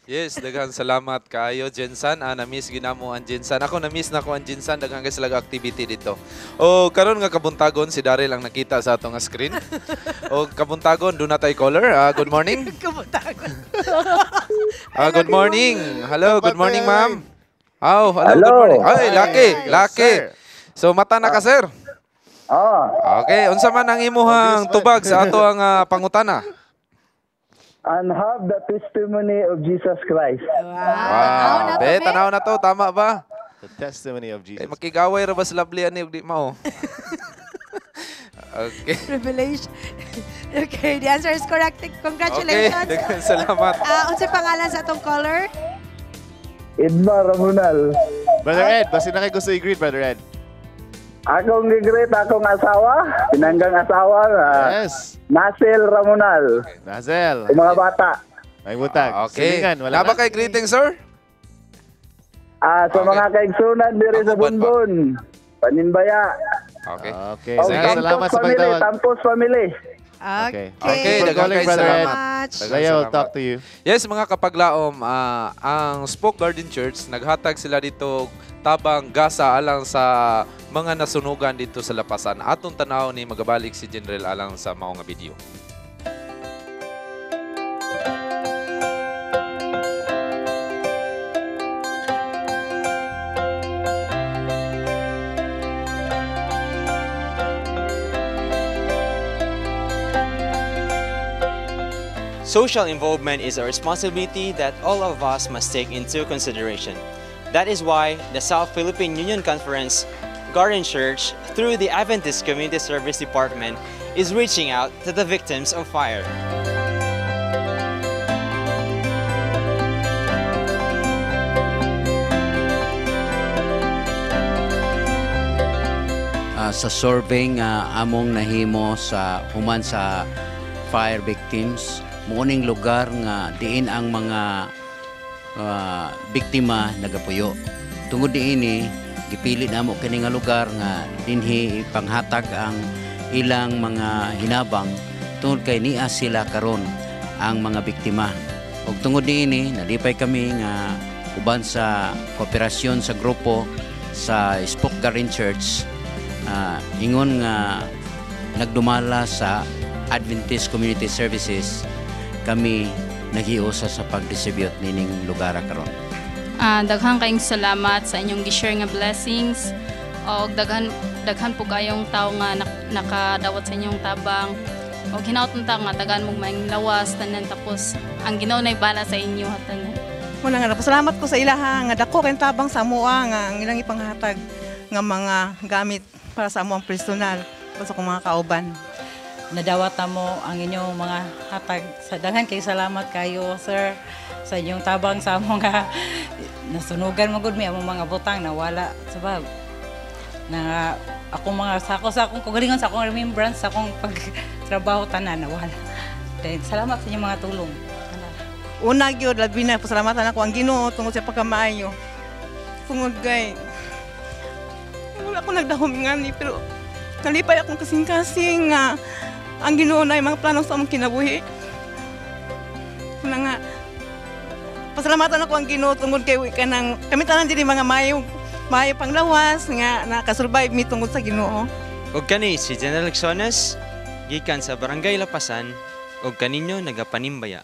Yes, daghang salamat kaayo Jensan. Na-miss ginamo ang Jensan. Ako na-miss na ko ang Jensan, daghang kay sila activity dito. O karon nga kabuntagon si Daryl ang nakita sa atong screen. O kabuntagon, do na tay caller. Good morning. Kabutagon. Good morning. Hello, good morning, ma'am. Oh, hello, Hello. good morning. Ay, Lucky, Yes, Lucky. So mata na ka, sir. Oh, Okay, unsa man ang imuhang tubag sa ato ang pangutana? and have the testimony of Jesus Christ. Wow. Tanaw na to, tama ba? The testimony of Kay Jesus. makigaway ra ba sa Lovely ani ug di mao? Okay. Revelation. Okay, the answer is correct. Okay, Congratulations. daghang salamat. Unsay pangalan sa atong caller? Idma Ramunal. Brother Ed, basta na kayo gusto i-greet, Brother Ed. Akong gigreet akong asawa, pinanggang asawa, Yes. Nasil Ramunal. Nazel. Yung mga bata. May butag. Okay. Silingan, wala Naba na. kay greeting, sir? Sa Okay. mga kaigsunan diri sa Ang uban pa. Bunbun. Paninbaya. Okay. Okay. O, Sige, salamat sa family, pagtawag. Tampos family. Okay. Okay, For daghang calling, kay Brother Ed. salamat. Tagaya will talk to you. Yes, mga kapaglaom, ang Spoke Garden Church, naghatag sila dito tabang gasa alang sa mga nasunugan dito sa Lapasan. Atong tanaw ni magabalik si General alang sa mao nga video. Social involvement is a responsibility that all of us must take into consideration. That is why the South Philippine Union Conference Garden Church, through the Adventist Community Service Department, is reaching out to the victims of fire. Sa survey nga among nahimo sa human sa fire victims, muning lugar nga diin ang mga biktima nagapuyo. Tungod diini gipili namo kini nga lugar nga dinhi ipanghatag ang ilang mga hinabang tungod kay niya sila karon ang mga biktima. Ug tungod diini nalipay kami nga uban sa kooperasyon sa grupo sa Spoke Garden Church, ingon nga nagdumala sa Adventist Community Services, kami naghiusa sa pag-distribute nining lugar karon. Daghang kayong salamat sa inyong gi-share nga blessings. O daghan po kayong tao nga nakadawat sa inyong tabang. O hinaut-unta nga daghan mong maing lawas tanan, tapos ang Ginoo nay bala sa inyo hatanan. Muna nga pasalamat ko sa ilaha nga dako kay tabang sa amoa nga ang ilang ipanghatag nga mga gamit para sa amoang personal sa akong mga kauban. Nadawat na mo ang inyong mga hatag. Sa daghan kay salamat kayo, sir, sa inyong tabang sa mga nasunugan mo gud mi among mga butang nawala sabab na akong mga akong kagalingon sa akong remembrance sa akong pagtrabaho tanan nawala. Then salamat sa inyong mga tulong. Una gyud labi na pasalamatan ako ang Ginoo tungod sa pagkamaayo. Tungod kay wala ko nagdahom ngani pero nalipay akong kasing-kasing nga ang Ginoo na mga plano sa among kinabuhi. Una nga pasalamatan ako ang Ginoo tungod kay kanang kami tanan diri mga mayo panglawas nga nakasurvive mi tungod sa Ginoo. Ug kani si General Lexones, gikan sa Barangay Lapasan, ug kaninyo nagapanimbaya.